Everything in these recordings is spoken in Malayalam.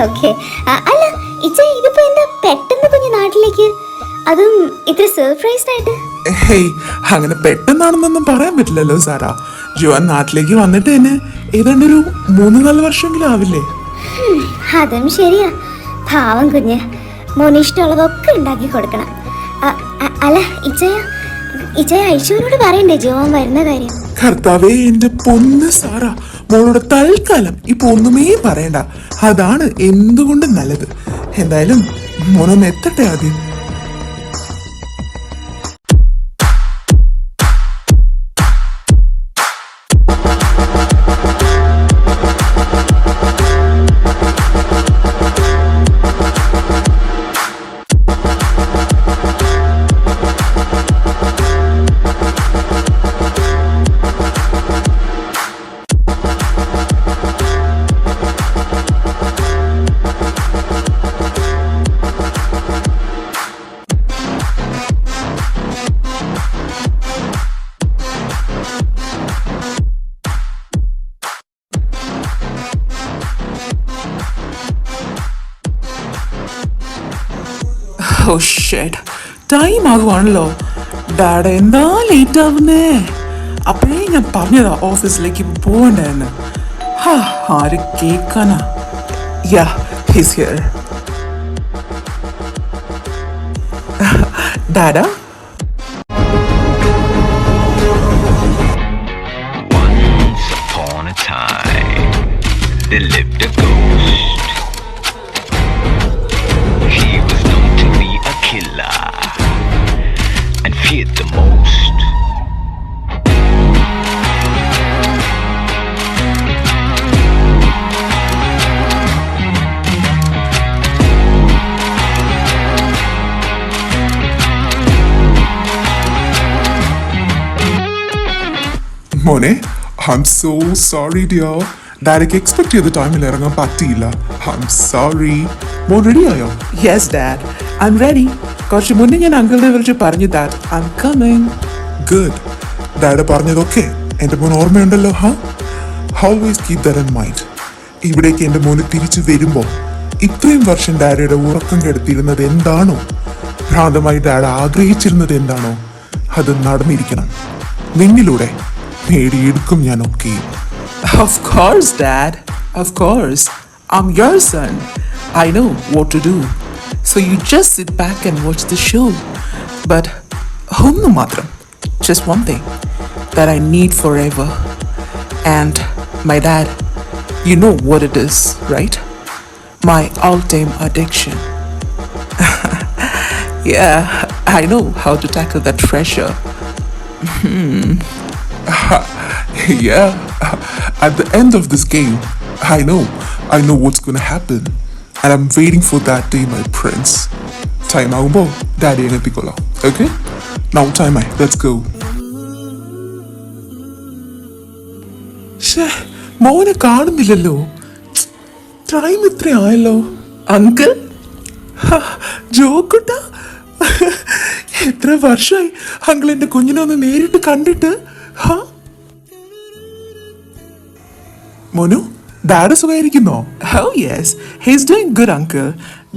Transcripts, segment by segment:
ഓക്കെ. അല്ല ഇച്ച, ഇതിപ്പോ എന്താ പെട്ടെന്ന് കുഞ്ഞു നാട്ടിലേക്ക്, അതും ഇത്ര സർപ്രൈസ്ഡ് ആയിട്ട്? ഹേയ്, അങ്ങനെ പെട്ടെന്നാണെന്നൊന്നും പറയാൻ പറ്റില്ലല്ലോ സാറാ. ജോൻ നാട്ടിലേക്ക് വന്നിട്ട് തന്നെ ഏതാണ്ടൊരു 3-4 വർഷമെങ്കിലും ആവില്ലേ? അതും ശരിയാ. പാവം കുഞ്ഞ്, മോന് ഇഷ്ടമുള്ളതൊക്കെ ഉണ്ടാക്കി കൊടുക്കണം. അല്ല ഇച്ചയ ഐശ്വര്യോട് പറയണ്ടേ ജോൻ വരുന്ന കാര്യം? കർത്താവേ, എന്റെ പൊന്ന് സാറാ, മോളോട് തൽക്കാലം ഇപ്പൊ ഒന്നുമേ പറയണ്ട. അതാണ് എന്തുകൊണ്ടും നല്ലത്. എന്തായാലും മോനൊന്ന് എത്തട്ടെ ആദ്യം. ഓ ഷെഡ്, ടൈം ആകുവാണല്ലോ. ഡാഡ എന്താ ലേറ്റ് ആവുന്നേ? അപ്പോഴേ ഞാൻ പറഞ്ഞതാ ഓഫീസിലേക്ക് പോകണ്ടെന്ന്. ആര് കേൾക്കാനാ? Yeah, he's here. ഡാഡ, once upon a time there lived a ghost. He was known to be a killer and feared the most. മോനെ, I'm so sorry dear. ഡാഡിക്ക് എക്സ്പെക്ട് ചെയ്ത ടൈമിൽ ഇറങ്ങാൻ പറ്റിയില്ല. I'm sorry. മോൻ റെഡി ആയോ? Yes dad, I'm ready. കുറച്ച് മുന്നേ ഞാൻ അങ്കിളിനെ വിളിച്ച് പറഞ്ഞു that I'm coming. Good. Dad പറഞ്ഞതൊക്കെ എൻ്റെ മോൻ ഓർമ്മയുണ്ടല്ലോ. Always keep that in mind. ഇവിടേക്ക് എൻ്റെ മോന് തിരിച്ചു വരുമ്പോൾ ഇത്രയും വർഷം ഡാഡിയുടെ ഉറക്കം കെടുത്തിരുന്നത് എന്താണോ, ഭ്രാന്തമായി ഡാഡ് ആഗ്രഹിച്ചിരുന്നത് എന്താണോ, അത് നടന്നിരിക്കണം. നിന്നിലൂടെ നേടിയെടുക്കും ഞാൻ ഒക്കെ. Of course, Dad. Of course. I'm your son. I know what to do. So you just sit back and watch the show. But onnu matram, just one thing that I need forever. And my dad, you know what it is, right? My all-time addiction. Yeah, I know how to tackle that treasure. Yeah, at the end of this game, I know what's gonna happen. And I'm waiting for that day, my prince. Time out, daddy and Piccolo. Okay? Now time, let's go. മോനെ കാണുന്നില്ലല്ലോ. ടൈം ഇത്രയായല്ലോ. അങ്കിൾ ജോക്കുട്ട എത്ര വർഷമായി അങ്കിൾ എന്റെ കുഞ്ഞിനെ ഒന്ന് നേരിട്ട് കണ്ടിട്ട്. മോനു ഡാഡ് സുഖമായിരിക്കുന്നോ? How yes he's doing good uncle.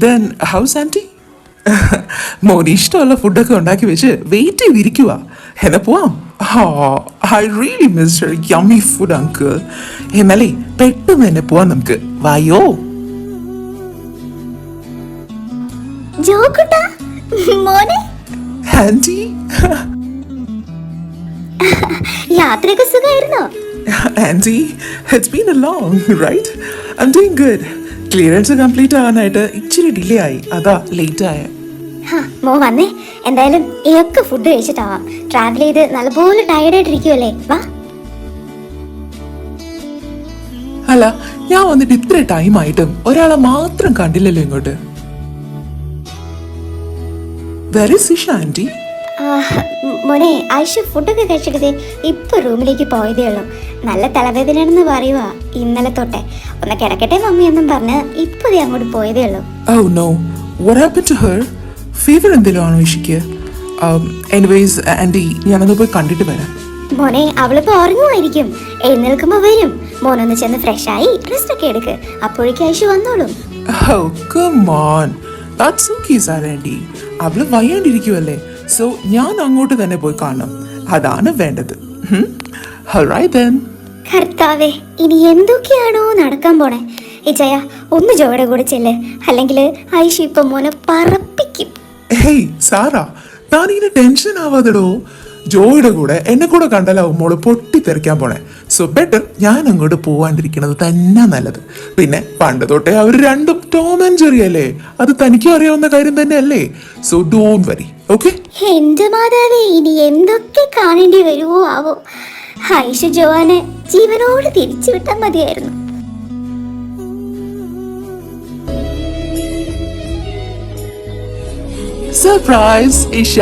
Then how's aunty? മോന് ഇഷ്ടമുള്ള ഫുഡൊക്കെ ഉണ്ടാക്കി വെച്ച് വെയിറ്റ് ചെയ്തിരിക്കുക. എന്നാ പോവാം. I really miss yummy food uncle. എന്നാലേ പെട്ടെന്ന് തന്നെ പോവാം നമുക്ക്. വായോ ജോക്കുട്ടാ മോനെ. ആന്റി. യാത്രയൊക്കെ സുഖമായിരുന്നോ? Aunty it's been a long ride. I am doing good. Clearance complete ആവാനായിട്ട് ഇച്ചിരി ഡിലേ ആയി, അതാ ലേറ്റ് ആയ. മോ വന്നേ. എന്തായാലും ഈയൊക്കെ ഫുഡ് കഴിച്ചിട്ടാവാം. ട്രാവൽ ചെയ്ത് നല്ലപോലെ ടയർഡായിട്ടിരിക്കുമല്ലേ. വാ. അല്ല ഞാൻ വന്നിട്ട് ഇത്ര ടൈം ആയിട്ടും ഒരാളെ മാത്രം കണ്ടില്ലല്ലോ ഇങ്ങോട്ട്. വെരി സിഷ ആന്റി. മോനെ ഐഷ ഫുഡൊക്കെ കഴിച്ചിട്ടേ ഇപ്പൊ റൂമിലേക്ക് പോയതേ ഉള്ളൂ. നല്ല തലവേദനയാണെന്ന് പറയുവാ ഇന്നലെ തൊട്ടേ. ഒന്ന് കിടക്കട്ടെ മമ്മി എന്നും പറഞ്ഞ് ഇപ്പൊ അങ്ങോട്ട് പോയതേ ഉള്ളൂ. Oh no, what happened to her? Fever എന്തെങ്കിലും ആണോ ഇഷിക്ക്? എനിവേസ് ആന്റി ഞാനൊന്ന് പോയി കണ്ടിട്ട് വരാം. മോനെ അവളിപ്പോ ഉറങ്ങുമായിരിക്കും. എഴുന്നേൽക്കുമ്പോ വരും. മോനൊന്ന് ചെന്ന് ഫ്രഷ് ആയി റെസ്റ്റ് ഒക്കെ എടുക്ക്. അപ്പോഴേക്കും ഐഷ വന്നോളും. Oh come on, that's okay sir aunty. അവള് വയ്യാണ്ടിരിക്കുവല്ലേ, സോ ഞാൻ അങ്ങോട്ട് തന്നെ പോയി കാണണം. അതാണ് വേണ്ടത്. Alright then. കർത്താവേ ഇനി എന്തൊക്കെയാണോ നടക്കാൻ പോണേ. ഇജയ ഒന്ന് ജോയുടെ കൂടെ ചെല്ല്, അല്ലെങ്കിൽ ഐഷ ഇപ്പൊ മോനെ പറപ്പിക്കും. ഹേയ് സാറാ, താനിങ്ങനെ ടെൻഷൻ ആവാതെടോ. ജോയുടെ കൂടെ എന്നെ കൂടെ കണ്ടാലാവും മോള് പൊട്ടിത്തെറിക്കാൻ പോണേ. സോ ബെറ്റർ ഞാൻ അങ്ങോട്ട് പോവാണ്ടിരിക്കണത് തന്നെ നല്ലത്. പിന്നെ പണ്ട് തൊട്ടേ അവർ രണ്ടും ടോം ആൻഡ് ജെറി അല്ലേ, അത് തനിക്കും അറിയാവുന്ന കാര്യം തന്നെ അല്ലേ. So don't worry, okay? എന്റെ മാതാവേ ഇനി എന്തൊക്കെ കാണേണ്ടി വരുവോ ആവോ. ഐഷ ജോവാനെ ജീവനോട് തിരിച്ചു വിട്ടാൽ മതിയായിരുന്നു. Surprise Isha.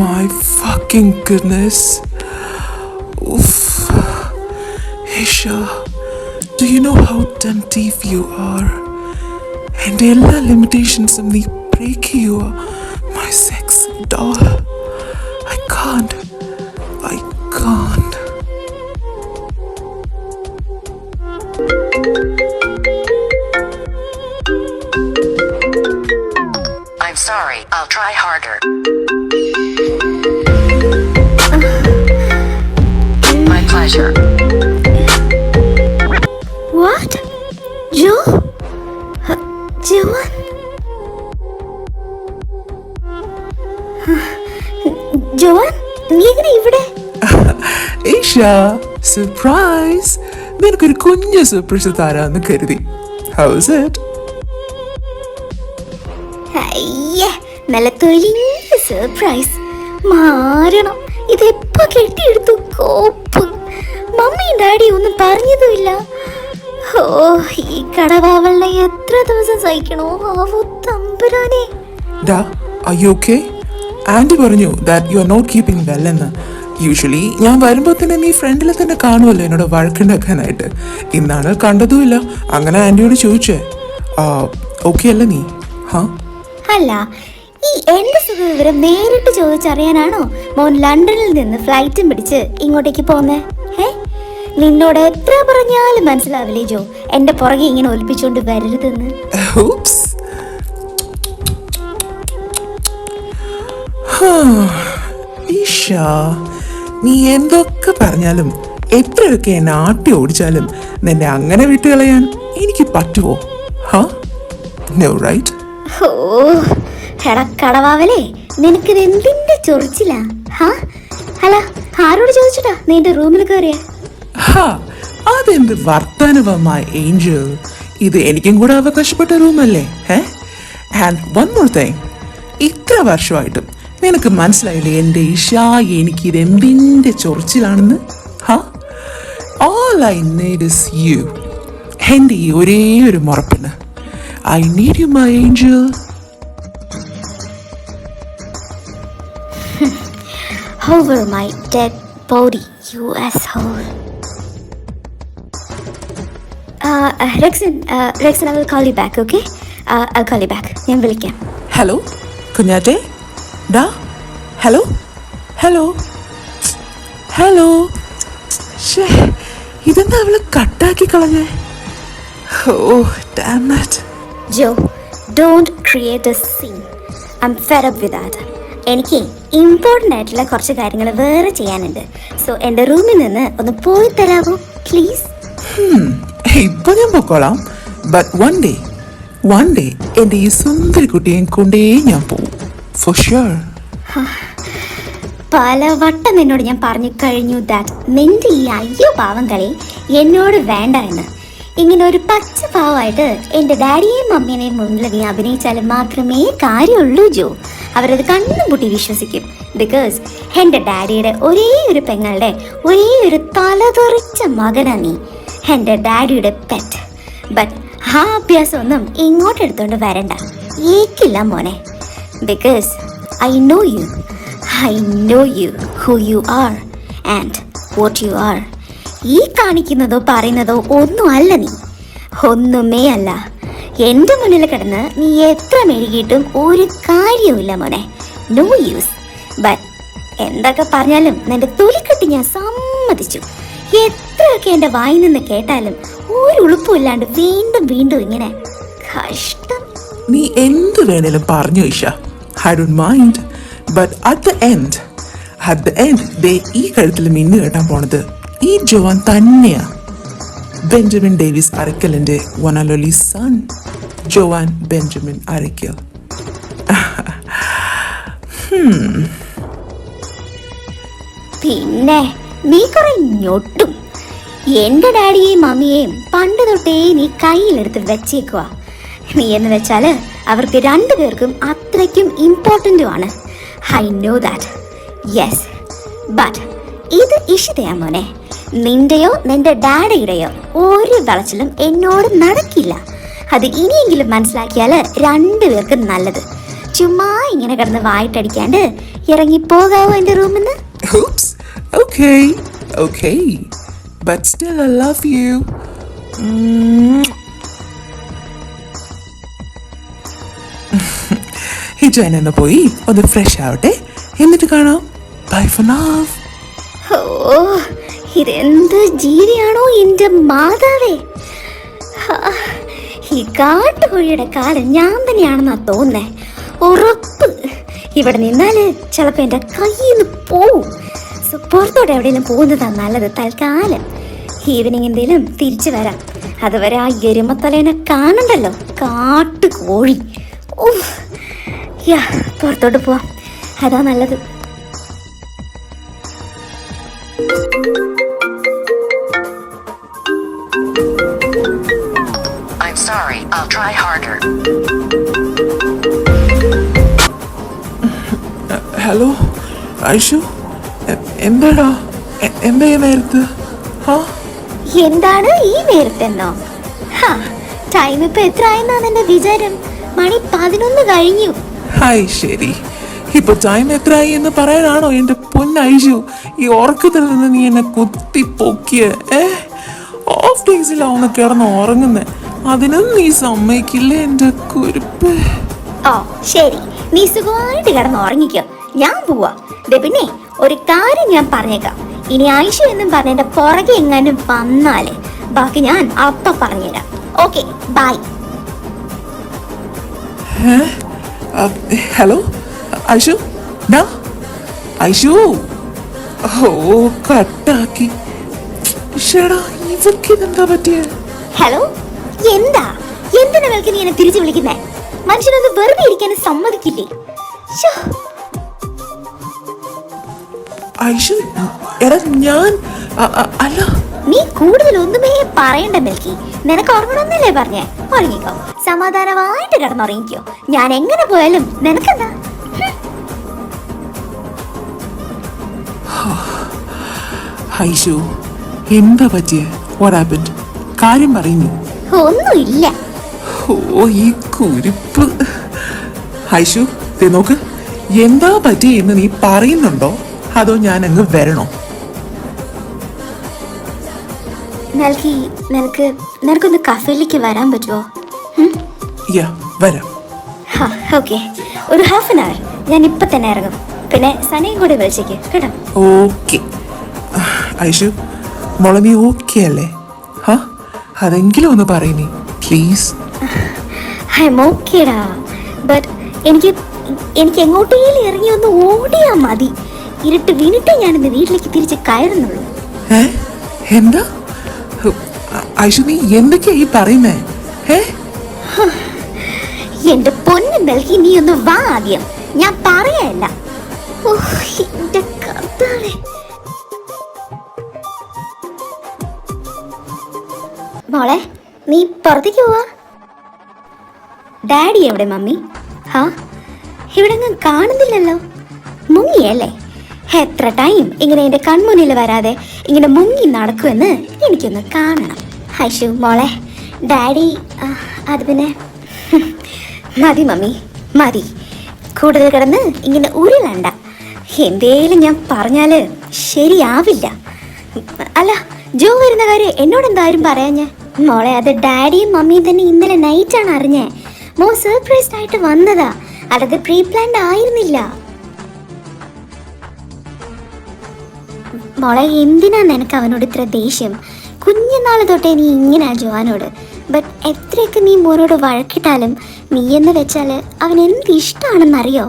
My fucking goodness. Oof. Isha, do you know how damn deep you are? And all limitations of me break you, my sexy doll. I can't. I'm sorry, I'll try harder. My pleasure. What? Jo? Jovan? Jovan നീ എങ്ങനെ ഇവിടെ? ഇഷ, സർപ്രൈസ്. നിനക്കൊരു കുഞ്ഞു സർപ്രൈസ് തരാന്ന് കരുതി. How's it? അയ്യേ നല്ല തൊലിഞ്ഞ സർപ്രൈസ്. മാറണം. ഇതെപ്പോ കെട്ടിയെടുത്തു കോപ്പ്. മമ്മിയും ഡാഡി ഒന്നും പറഞ്ഞതുമില്ല. ഓ ഈ കടവാവളിനെ എത്ര ദിവസം സഹിക്കണോ ആവോ തമ്പുരാനെ. Da, are you okay? Aunty പറഞ്ഞു that you are not keeping well എന്ന്. യൂഷ്വലി ഞാൻ വരുമ്പോൾ തന്നെ നീ ഫ്രണ്ടിൽ തന്നെ കാണുമല്ലോ എന്നോട് വഴക്കുണ്ടാക്കാനായിട്ട്. ഇന്നാണ് കണ്ടതുമില്ല. അങ്ങനെ ആന്റിയോട് ചോദിച്ചേ. ഓക്കെ അല്ല നീ? അല്ല ഈ എന്റെ സുഖവിവരം നേരിട്ട് ചോദിച്ചറിയാനാണോ മോൻ ലണ്ടനിൽ നിന്ന് ഫ്ലൈറ്റും പിടിച്ച് ഇങ്ങോട്ടേക്ക് പോന്നേ? നിന്നോട് എത്ര പറഞ്ഞാലും മനസ്സിലാവില്ലേ ജോ, എന്റെ പുറകെ ഇങ്ങനെ ഒലിപ്പിച്ചോണ്ട് വരരുതെന്ന്. ഈശ, നീ എന്തൊക്കെ പറഞ്ഞാലും എത്രയൊക്കെ എന്നെ ആട്ടി ഓടിച്ചാലും നിന്നെ അങ്ങനെ വിട്ടുകളയാൻ എനിക്ക് പറ്റുമോ? No right? ഓ എടാ കടവാവലേ, നിനക്കിത് എന്തിന്റെ ചൊറിച്ചിലാ? അല്ല, ആരോട് ചോദിച്ചിട്ടാ നീ എന്റെ റൂമിൽ കയറിയ? അതെന്ത് വർത്താനവമായ ഏഞ്ചൽ, ഇത് എനിക്കും കൂടെ അവകാശപ്പെട്ട റൂമല്ലേ? ആൻഡ് വൺ മോർ തിങ്, ഇത്ര വർഷമായിട്ടും നിനക്ക് മനസ്സിലായില്ലേ എൻ്റെ ഇഷ എനിക്കിത് എന്തിൻ്റെ ചൊറിച്ചിലാണെന്ന്? All I need is you. എൻ്റെ ഈ ഒരേ ഒരു മുറപ്പിന്. I need you, my angel. Over my dead body, you asshole. Rexon, I will call you back, okay? I'll call you back. ഞാൻ വിളിക്കാം. ഹലോ കുഞ്ഞാറ്റെ, ഡാ, ഹലോ ഹലോ ഹലോ. ഇതെന്താ അവള് കട്ടാക്കി കളഞ്ഞേ? ഓ damn it. Joe, don't create a scene. I'm fed up with that. എനിക്ക് ഇമ്പോർട്ടൻ്റ് ആയിട്ടുള്ള കുറച്ച് കാര്യങ്ങൾ വേറെ ചെയ്യാനുണ്ട്. സോ എൻ്റെ റൂമിൽ നിന്ന് ഒന്ന് പോയി തരാമോ പ്ലീസ്? ഇപ്പൊ ഞാൻ പൊക്കോളാം. ബട്ട് വൺ ഡേ എൻ്റെ ഈ സുന്ദരി കുട്ടിയെ കൊണ്ടേ ഞാൻ പോവും. For sure. പലവട്ടം നിന്നോട് ഞാൻ പറഞ്ഞു കഴിഞ്ഞു ദാറ്റ് നിന്റെ ഈ അയ്യോ പാവം കളി എന്നോട് വേണ്ട എന്ന്. ഇങ്ങനെ ഒരു പച്ച പാവമായിട്ട് എൻ്റെ ഡാഡിയെയും മമ്മീനെയും മുന്നിൽ നീ അഭിനയിച്ചാൽ മാത്രമേ കാര്യമുള്ളൂ ജോ. അവരത് കണ്ണും പൂട്ടി വിശ്വസിക്കും. ബിക്കോസ് എൻ്റെ ഡാഡിയുടെ ഒരേ ഒരു പെങ്ങളുടെ ഒരേ ഒരു തലതെറിച്ച മകനാ നീ, എൻ്റെ ഡാഡിയുടെ പെറ്റ്. ബട്ട് ആ അഭ്യാസമൊന്നും ഇങ്ങോട്ട് എടുത്തോണ്ട് വരണ്ട, ഏക്കില്ല മോനെ. Because I know you who you are and what you are. ഈ കാണിക്കുന്നതോ പറയുന്നതോ ഒന്നും അല്ല നീ, ഒന്നുമേ അല്ല. എൻ്റെ മുന്നിൽ കിടന്ന് നീ എത്ര മെഴുകിയിട്ടും ഒരു കാര്യവുമില്ല മോനെ. No use. ബട്ട് എന്തൊക്കെ പറഞ്ഞാലും നിന്റെ തൊലിക്കെട്ടി ഞാൻ സമ്മതിച്ചു. എത്രയൊക്കെ എൻ്റെ വായിൽ നിന്ന് കേട്ടാലും ഒരു ഉളുപ്പുമില്ലാണ്ട് വീണ്ടും വീണ്ടും ഇങ്ങനെ. കഷ്ടം. നീ എന്ത് വേണേലും പറഞ്ഞു Isha, I don't mind. But at the end ദേ ഈ കഴുത്തിൽ മിന്നു കേട്ടാൻ പോണത് ഈ ജോവാൻ തന്നെയാ. ബെഞ്ചമിൻ ഡേവിസ് അരക്കലിന്റെ one and only son, Joan Benjamin Arakkal. പിന്നെ നീ കുറെ ഞൊട്ടും. എൻ്റെ ഡാഡിയെയും മമ്മിയെയും പണ്ട് തൊട്ടേ നീ കയ്യിലെടുത്ത് വെച്ചേക്കുവാ. നീ എന്ന് വെച്ചാൽ അവർക്ക് രണ്ടുപേർക്കും അത്രയ്ക്കും ഇമ്പോർട്ടൻറ്റുമാണ്. I know that. Yes, but ഇത് ഇഷിതയാ മോനെ. നിന്റെയോ നിന്റെ ഡാഡിയുടെയോ ഒരു വിളച്ചിലും എന്നോട് നടക്കില്ല. അത് ഇനിയെങ്കിലും മനസ്സിലാക്കിയാൽ രണ്ടുപേർക്കും നല്ലത്. ചുമ്മാ ഇങ്ങനെ കിടന്ന് വായിട്ടടിക്കാണ്ട് ഇറങ്ങിപ്പോകാവോ എൻ്റെ റൂമിൽ നിന്ന്? Okay. But still I love you. ഹിജോൻ എന്ന് പോയി ഒന്ന് ഫ്രഷ് ആവട്ടെ, എന്നിട്ട് കാണാം. By for now. ഓ, ഇതെന്ത് ജീവിയാണോ എൻ്റെ മാതാവേ. ഈ കാട്ടുകോഴിയുടെ കാലം ഞാൻ തന്നെയാണെന്നാ തോന്നുന്നേ. ഉറപ്പ് ഇവിടെ നിന്നാല് ചിലപ്പോ എൻ്റെ കയ്യിൽ നിന്ന് പോവും. സോ പുറത്തോടെ എവിടെയെങ്കിലും പോകുന്നതാ നല്ലത് തൽക്കാലം. ഈവനിങ് എന്തേലും തിരിച്ചു വരാം. അതുവരെ ആ എരുമത്തലേനെ കാണണ്ടല്ലോ, കാട്ടുകോഴി. പുറത്തോട്ട് പോവാം, അതാ നല്ലത്. I'm sorry, I'll try harder. Hello Aishu, എന്താടാ എന്താ ഈ നേരത്ത്? എന്താണ് ഈ നേരത്തെന്നോ? ടൈം ഇപ്പൊ എത്ര ആയെന്നാണ് എന്റെ വിചാരം? മണി 11 കഴിഞ്ഞു. ഹായ്, ശരി. ഇപ്പൊ ടൈം എത്രയായി എന്ന് പറയാനാണോ എന്റെ പൊന്നൈഷു ഈ ഉറക്കത്തിൽ നിന്ന് നീ എന്നെ കുത്തി പൊക്കിയ? ഓഫ് ഡേയ്സിലാവുന്ന കിടന്ന് ഉറങ്ങുന്നേ, അതിനും നീ സമ്മതിക്കില്ലേ എന്റെ കുരുപ്പ്? ഓ ശരി, നീ സുഖമായിട്ട് കിടന്ന് ഉറങ്ങിക്കോ, ഞാൻ പോവാ. പിന്നെ ഒരു കാര്യം ഞാൻ പറഞ്ഞേക്കാം, ഇനി ആയിഷു എന്നും പറഞ്ഞ പുറകെ എങ്ങാനും വന്നാലേ ബാക്കി ഞാൻ അപ്പ പറഞ്ഞുതരാം. Okay, bye. Hello Aishu, Aishu. ഓ കട്ടാക്കി. ഷടാ ഇതെന്താ പറ്റിയ? ഹലോ, എന്താ എന്തിനാ മേൽക്ക് നീ എന്നെ തിരിച്ചു വിളിക്കുന്നേ? മനുഷ്യനൊന്ന് വെറുതെ ഇരിക്കാനും സമ്മതിക്കില്ലേ? ശ്ശോ. ഐഷു, എടാ ഞാൻ അല്ല. നീ കൂടുതൽ ഒന്നുമേ പറയണ്ട മെൽക്കി. നിനക്ക് ഉറങ്ങണമെന്നല്ലേ പറഞ്ഞേ? ഉറങ്ങിക്കോ, സമാധാനമായിട്ട് കിടന്നുറങ്ങിക്കോ. ഞാൻ എങ്ങനെ പോയാലും നിനക്കെന്താ? ഐഷു, എന്താ പറ്റിയ? What happened? കാര്യം പറയുന്നു. ഒന്നുമില്ല. ഓ, ഈ കുരിപ്പ്. ഐഷു, ദേ നോക്ക്, എന്താ പറ്റിയെന്ന് നീ പറയുന്നുണ്ടോ അതോ ഞാൻ അങ്ങ് വരണോ? നിനക്കൊന്ന് കഫേയിലേക്ക് വരാൻ പറ്റുമോ? യാ, വരാം. ഓക്കെ, ഒരു ഹാഫ് ആൻ അവർ ഞാൻ ഇപ്പൊ തന്നെ ഇറങ്ങും. പിന്നെ സനയും കൂടെ വിളിച്ചേക്ക് കേട്ടോ. ഓക്കെ. ഐഷു, മോളെ നീ ഓക്കെ അല്ലേ? അതെങ്കിലും ഒന്ന് പറയുന്നേ പ്ലീസ്. ഐ എം ഓക്കേടാ, ബട്ട് എനിക്ക് എങ്ങോട്ടേലും ഇറങ്ങി ഒന്ന് ഓടിയാ മതി. ഇരുട്ട് വീണിട്ടേ ഞാനിന്ന് വീട്ടിലേക്ക് തിരിച്ച് കയറുന്നുള്ളൂ. എന്താ ഐഷു, നീ എന്തൊക്കെയാ ഈ പറയുന്നേ? എന്റെ പൊന്നു നൽകി, നീ ഒന്ന് വാ ആദ്യം. ഞാൻ പറയല്ല. എന്റെ കർത്താവേ. മോളെ, നീ പുറത്തേക്ക് പോവാ? ഡാഡി എവിടെ മമ്മി? ഇവിടെ കാണുന്നില്ലല്ലോ. മുങ്ങിയല്ലേ? എത്ര ടൈം ഇങ്ങനെ എൻ്റെ കൺമുന്നിൽ വരാതെ ഇങ്ങനെ മുങ്ങി നടക്കുമെന്ന് എനിക്കൊന്ന് കാണണം. ഐഷു മോളെ, ഡാഡി അത് പിന്നെ മതി മമ്മി, മതി. കൂടുതൽ കിടന്ന് ഇങ്ങനെ ഉരുളണ്ട. എന്തേലും ഞാൻ പറഞ്ഞാല് ശരിയാവില്ല. അല്ല, ജോ വരുന്ന കാര്യം എന്നോട് എന്തായാലും പറയാഞ്ഞേ? മോളെ, അത് ഡാഡിയും മമ്മിയും തന്നെ ഇന്നലെ നൈറ്റാണ് അറിഞ്ഞേ. മോ സർപ്രൈസ്ഡ് ആയിട്ട് വന്നതാ, അല്ലാതെ പ്രീ പ്ലാൻഡ് ആയിരുന്നില്ല. മോളെ, എന്തിനാ നിനക്ക് അവനോട് ഇത്ര ദേഷ്യം? കുഞ്ഞുനാൾ തൊട്ടേ നീ ഇങ്ങനെ ജോനോട്. ബട്ട് എത്രയൊക്കെ നീ മോനോട് വഴക്കിട്ടാലും നീ എന്ന് വെച്ചാൽ അവൻ എന്ത് ഇഷ്ടമാണെന്നറിയോ?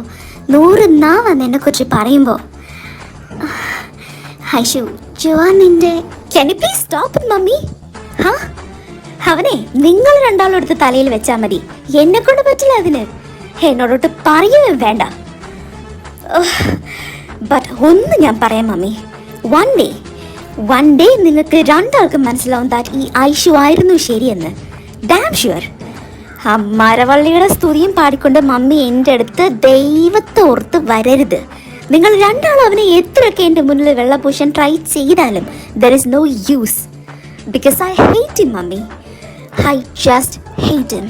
100 നാവാന്ന് എന്നെക്കുറിച്ച് പറയുമ്പോൾ. ഐഷു, ജോൻ നിന്റെ can you please stop mummy? അവനെ നിങ്ങൾ രണ്ടാളെടുത്ത് തലയിൽ വെച്ചാൽ മതി. എന്നെ കൊണ്ട് പറ്റില്ല അതിന്. എന്നോടൊട്ട് പറയുകയും വേണ്ട. ബട്ട് ഒന്ന് ഞാൻ പറയാം മമ്മി, വൺ ഡേ നിങ്ങൾക്ക് രണ്ടാൾക്കും മനസ്സിലാവും ദാറ്റ് ഈ ഐഷു ആയിരുന്നു ശരിയെന്ന്. Dam sure. ആ മരവള്ളിയുടെ സ്തുതിയും പാടിക്കൊണ്ട് മമ്മി എൻ്റെ അടുത്ത് ദൈവത്തെ ഓർത്ത് വരരുത്. നിങ്ങൾ രണ്ടാളും അവനെ എത്രയൊക്കെ എൻ്റെ മുന്നിൽ വെള്ളപൂശാൻ ട്രൈ ചെയ്താലും there is no use. Because I hate him mummy. I just hate him.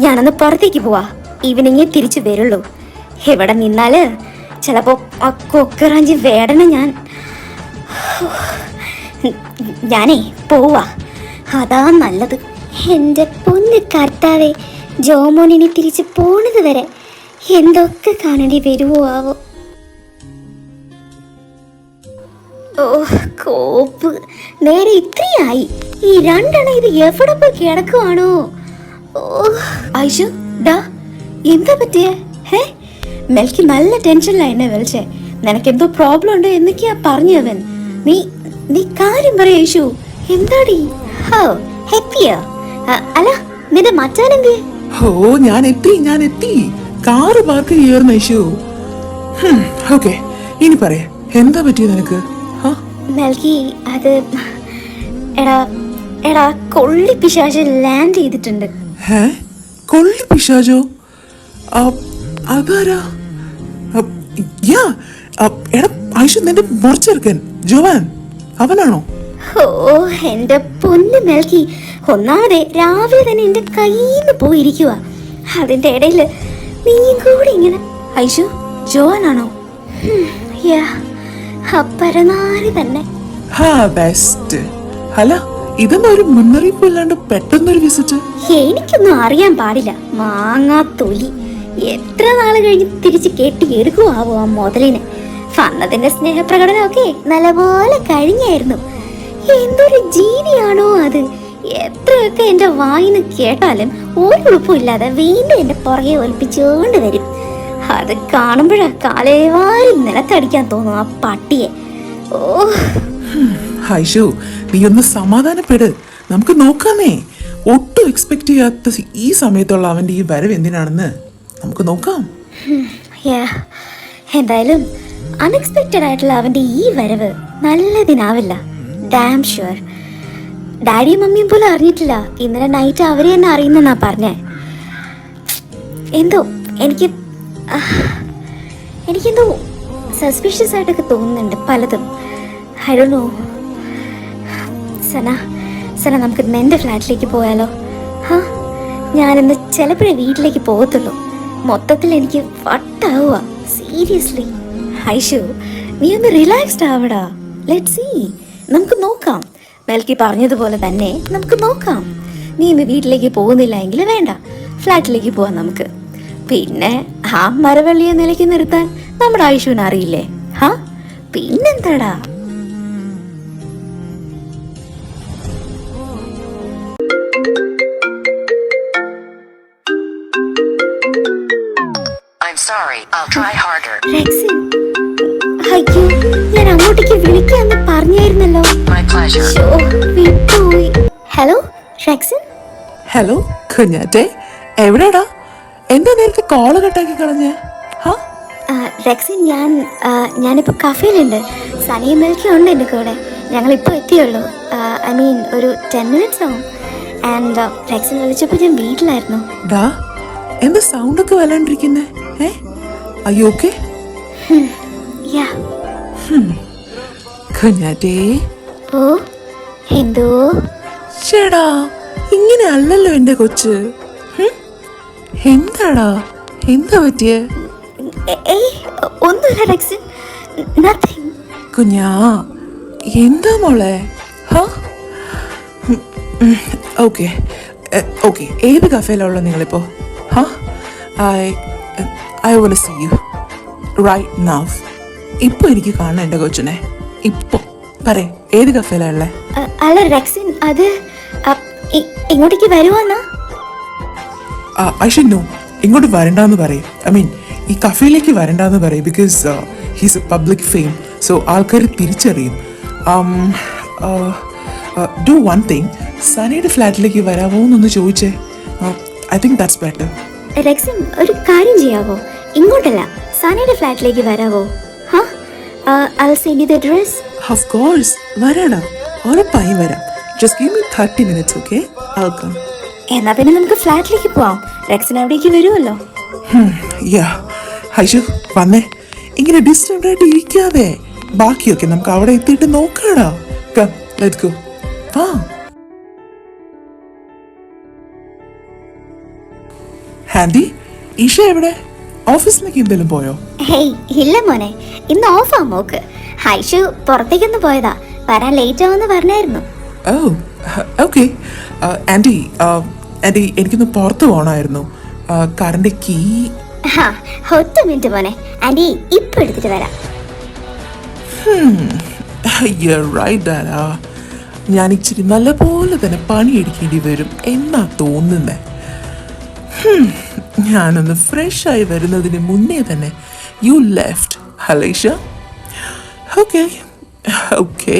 ഞാനൊന്ന് പുറത്തേക്ക് പോവാ. ഈവനിങ്ങേ തിരിച്ചു വരുള്ളൂ. ഇവിടെ നിന്നാല് ചിലപ്പോ ആ കൊക്കറാഞ്ചി വേടന ഞാനേ പോവാ. അതാ നല്ലത്. എൻ്റെ പൊന്ന് കർത്താവേ, ജോമോനിനി തിരിച്ച് പോണത് വരെ എന്തൊക്കെ കാണേണ്ടി വരുവോ ആവോ. കോപ്പ്, നേരെ ഇത്രയായി. ഈ രണ്ടെണ്ണം ഇത് എവിടെ പോയി കിടക്കുവാണോ? ഐഷു, ഡാ, എന്താ പറ്റിയേ? മെൽക്ക് നല്ല ടെൻഷനിലായി എന്നെ വിളിച്ചേ. നിനക്കെന്തോ പ്രോബ്ലം ഉണ്ടോ എന്നൊക്കെയാ പറഞ്ഞവൻ. നീ കാര്യം പറയാ ഐഷു. എന്താടി? ഹാപ്പിയാ? അല്ല, നിന്റെ മച്ചാനെന്തേ? ഞാൻ എത്തി. കാറ് പാർക്ക് ചെയ്യാറുണ്ട് ഐഷു. ഓക്കെ, ഇനി പറയാ, എന്താ പറ്റിയ നിനക്ക്? മെൽക്കി, അത് എടാ കൊള്ളി പിശാച് ലാൻഡ് ചെയ്തിട്ടുണ്ട്. കൊള്ളി പിശാചോ? അതാരാ? എടാ ഐഷു, നിന്റെ മുറിച്ചെടുക്കൻ ജോവാൻ അവനാണോ? എന്റെ പൊന്ന് മെൽക്കി, ഒന്നാമതേ രാവിലെ തന്നെ എന്റെ കയ്യിന്ന് പോയിരിക്കുക. അതിന്റെ ഇടയില് നീയും കൂടി ഇങ്ങനെ. ഐഷു, ജോവാനാണോ? പരനാരി തന്നെ. ബെസ്റ്റ്. അല്ല, ഇതൊന്നും ഒരു മുന്നറിയിപ്പ് ഇല്ലാണ്ട് പെട്ടെന്നൊരു വിസിറ്റ്. എനിക്കൊന്നും അറിയാൻ പാടില്ല. മാങ്ങാ തൊലി. എത്ര നാള് കഴിഞ്ഞ് തിരിച്ച് കെട്ടി എടുക്കുവാവോ ആ മുതലിന്. വന്നതിന്റെ സ്നേഹപ്രകടനമൊക്കെ നല്ലപോലെ കഴിഞ്ഞായിരുന്നു. എന്തൊരു ജീവിയാണോ അത്. എത്രയൊക്കെ എന്റെ വായിന്ന് കേട്ടാലും ഒരു ഉളുപ്പില്ലാതെ വീണ്ടും എന്റെ പുറകെ ഒലിപ്പിച്ചുകൊണ്ട് വരും. അത് കാണുമ്പോഴാ കാലേവാരി നിലത്തടിക്കാൻ തോന്നും ആ പട്ടിയെ. ഹൈഷു, നീ ഒന്ന് സമാധാനപ്പെട്. നമുക്ക് നോക്കാമേ. ഒട്ടും എക്സ്പെക്ട് ചെയ്യാത്ത ഈ സമയത്തുള്ള അവന്റെ ഈ വരവ് എന്തിനാണെന്ന് നമുക്ക് നോക്കാം. എന്തായാലും അൺഎക്സ്പെക്റ്റഡ് ആയിട്ടുള്ള അവന്റെ ഈ വരവ് നല്ലതിനാവില്ല. Dam sure. ഡാഡിയും മമ്മിയും പോലും അറിഞ്ഞിട്ടില്ല. ഇന്നലെ നൈറ്റ് അവരെ തന്നെ അറിയുന്നെന്നാ പറഞ്ഞേ. എന്തോ എനിക്കെന്തോ സസ്പീഷ്യസ് ആയിട്ടൊക്കെ തോന്നുന്നുണ്ട് പലതും. I don't know. സന നമുക്ക് എൻ്റെ ഫ്ലാറ്റിലേക്ക് പോയാലോ? ഞാനിന്ന് ചിലപ്പോഴേ വീട്ടിലേക്ക് പോകത്തുള്ളൂ. മൊത്തത്തിൽ എനിക്ക് വട്ടാവുക. സീരിയസ്ലി. ഹൈഷു, നീ ഒന്ന് റിലാക്സ്ഡ് ആവടാ. Let see. നമുക്ക് നോക്കാം. മെൽക്കി പറഞ്ഞതുപോലെ തന്നെ നമുക്ക് നോക്കാം. നീ ഇന്ന് വീട്ടിലേക്ക് പോകുന്നില്ല എങ്കിൽ വേണ്ട, ഫ്ലാറ്റിലേക്ക് പോവാം നമുക്ക്. പിന്നെ ആ മരവള്ളിയെ നിലയ്ക്ക് നിർത്താൻ നമ്മുടെ ആയുഷുവിന് അറിയില്ലേ? പിന്നെന്താടാ. I'm sorry. I'll try harder. Rexine, അയ്യോ, ഞാൻ അങ്ങോട്ടേക്ക് വിളിക്കാന്ന് പറഞ്ഞായിരുന്നല്ലോ. My pleasure. വിട്ടുപോയി. Hello rexine. ഹലോ കുഞ്ഞാറ്റെ, എവിടെടാ? എന്താ നേരത്തെ കോള് കട്ടാക്കി കളഞ്ഞേ? റെക്സിൻ, ഞാനിപ്പോൾ കഫേയിലുണ്ട്. സനിയും മിൽക്കി ഉണ്ട് എൻ്റെ കൂടെ. ഞങ്ങളിപ്പോൾ എത്തിയുള്ളൂ. ഐ മീൻ ഒരു 10 minutes ആവും. ആൻഡ് റെക്സിൻ വിളിച്ചപ്പോൾ ഞാൻ വീട്ടിലായിരുന്നു. ഡാ, എന്താ സൗണ്ട് ഒക്കെ വല്ലാണ്ടിരിക്കുന്നേ? അയ്യോ, ഓക്കെ. കുഞ്ഞാറ്റേ. ഓ, എന്തോ? ചേടാ, ഇങ്ങനെ അല്ലല്ലോ എന്റെ കൊച്ച്. എന്താടാ, എന്താ പറ്റിയേ? ഒന്നുമില്ല റെക്സിൻ, നത്തിങ്. കുഞ്ഞാ, എന്താ മോളെ? ഓക്കെ ഓക്കെ, ഏത് കഫേയിലുള്ള നിങ്ങളിപ്പോ? I want see you right now. ഇപ്പൊ എനിക്ക് കാണണം എന്റെ കൊച്ചിനെ. ഇപ്പൊ പറയേ, ഏത് കഫേയിലുള്ള? അല്ല റെക്സിൻ, അത് ഇങ്ങോട്ടേക്ക് വരുവാന്നാ? I should know. ഇങ്ങോട്ട് വരണ്ടെന്ന് പറയും. ഐ മീൻ ഈ കഫേയിലേക്ക് വരണ്ടെന്ന് പറയും. Because he's A public fame. So ആൾക്കാർ തിരിച്ചറിയും. ഡു വൺ തിങ്, സനയുടെ ഫ്ലാറ്റിലേക്ക് വരാമോ എന്നൊന്ന് ചോദിച്ചേ. I think that's better. Rexine, ഒരു കാര്യം ചെയ്യാവോ? ഇങ്ങോട്ടല്ല, സനയുടെ ഫ്ലാറ്റിലേക്ക് വരാവോ? I'll send you the address. Of course, വരാടാ, ഉറപ്പായും വരാം. Just give me 30 minutes, okay? I'll come. എന്നാ പിന്നെ നമുക്ക് ഫ്ലാറ്റിലേക്ക് പോവാം. റെക്സിൻ അവിടേക്ക് വരുമല്ലോ. ഹൈഷു, വന്നേ. ഇങ്ങനെ ഡിസ്റ്റർബ് ആയിട്ട് ഇരിക്കാതെ ബാക്കിയൊക്കെ നമുക്ക് അവിടെ എത്തിയിട്ട് നോക്കാടാ. Come, let's go. Handy, Isha എവിടെ? ഓഫീസിലേക്ക് എന്തെങ്കിലും പോയോ? ഹേയ്, ഇല്ല മോനെ, ഇന്ന് ഓഫാ മോക്ക്. ഹൈഷു പുറത്തേക്കൊന്ന് പോയതാ, വരാൻ ലേറ്റ് ആവുമെന്ന് പറഞ്ഞായിരുന്നു. ഓ, ഓക്കെ. ആൻറ്റി, എനിക്കൊന്ന് പുറത്ത് പോകണമായിരുന്നു. കാറിന്റെ കീ. ഒറ്റ മിനിറ്റ് മോനെ, ആന്റി ഇപ്പൊ എടുത്തിട്ട് വരാം. ഞാൻ ഇച്ചിരി നല്ല പോലെ തന്നെ പണിയെടുക്കേണ്ടി വരും എന്നാ തോന്നുന്നേ. ഞാനൊന്ന് ഫ്രഷ് ആയി വരുന്നതിന് മുന്നേ തന്നെ യു ലെഫ്റ്റ്, ഹലേഷ. ഓക്കെ ഓക്കെ,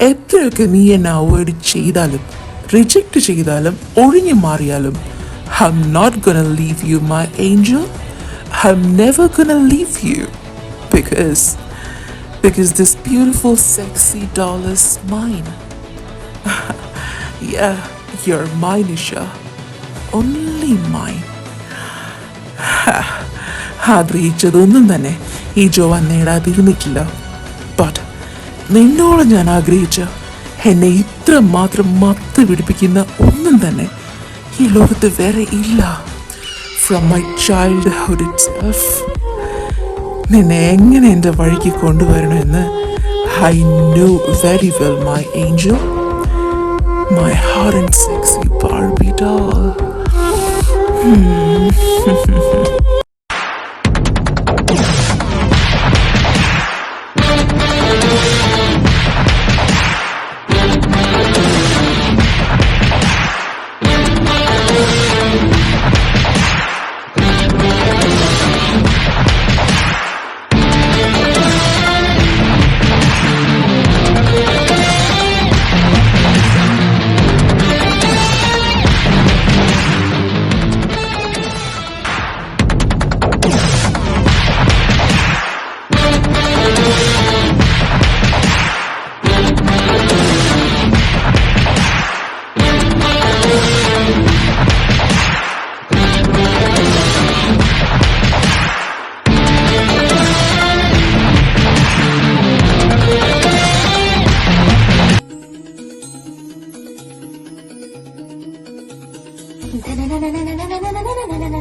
എത്രയൊക്കെ നീ എന്നെ അവോയ്ഡ് ചെയ്താലും റിജക്റ്റ് ചെയ്താലും ഒഴിഞ്ഞു മാറിയാലും I'm not gonna leave you, my angel. I'm never gonna leave you because this beautiful sexy doll is mine. Yeah, you're mine, Isha. Only mine. ആഗ്രഹിച്ചതൊന്നും തന്നെ ഈ ജോവാൻ നേടാതിരുന്നിട്ടില്ല. ബട്ട് നിന്നോട് ഞാൻ ആഗ്രഹിച്ച എന്നെ ഇത്ര മാത്രം മത്ത് പിടിപ്പിക്കുന്ന ഒന്നും തന്നെ ഈ ലോകത്ത് വേറെ ഇല്ല. ഫ്രം മൈ ചൈൽഡ്ഹുഡ് ഇറ്റ്സെൽഫ് നിന്നെ എങ്ങനെ എൻ്റെ വഴിക്ക് കൊണ്ടുവരണമെന്ന് I know very well, my angel, my heart and sexy Barbie doll. ും